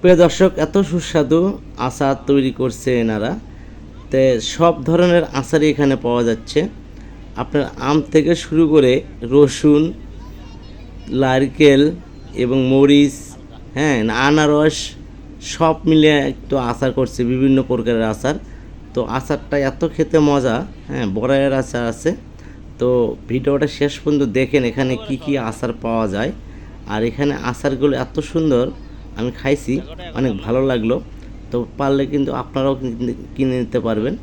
প্রিয় দর্শক, এত সুস্বাদু আচার তৈরি করছে এনারা। তে সব ধরনের আচারই এখানে পাওয়া যাচ্ছে। আপনার আম থেকে শুরু করে রসুন, নারকেল এবং মরিচ, হ্যাঁ, আনারস সব মিলে একটু আচার করছে, বিভিন্ন প্রকারের আচার। তো আচারটা এত খেতে মজা, হ্যাঁ, বড়াইয়ের আচার আছে। তো ভিডিওটা শেষ পর্যন্ত দেখেন এখানে কি কি আচার পাওয়া যায়। আর এখানে আচারগুলো এত সুন্দর, আমি খাইছি, অনেক ভালো লাগলো। তো পারলে কিন্তু আপনারাও কিনে নিতে পারবেন।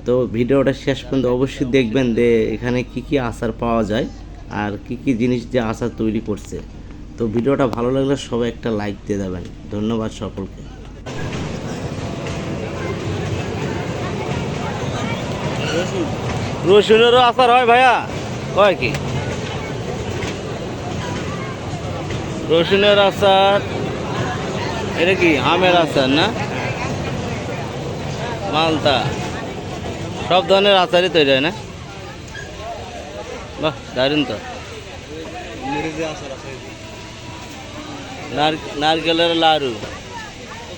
তো ভিডিওটা শেষ পর্যন্ত অবশ্যই দেখবেন যে এখানে কি কি আচার পাওয়া যায় আর কি কি জিনিস দিয়ে আচার তৈরি করছে। তো ভিডিওটা ভালো লাগলে সবাই একটা লাইক দিয়ে দেবেন। ধন্যবাদ সকলকে। রসুনেরও আচার হয় ভাইয়া? হয় কি রসুনের আচার? এটা কি আমের আচার না? মালটা সব ধরনের আচারই তৈরি হয় না? বাহ, দারুণ তো। নারকেলের লাড়ু।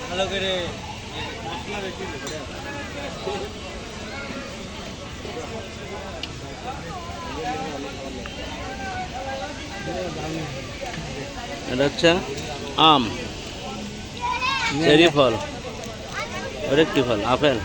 ভালো করে এটা হচ্ছে আম, চেরি ফল, ওটা কি ফল? আপেল।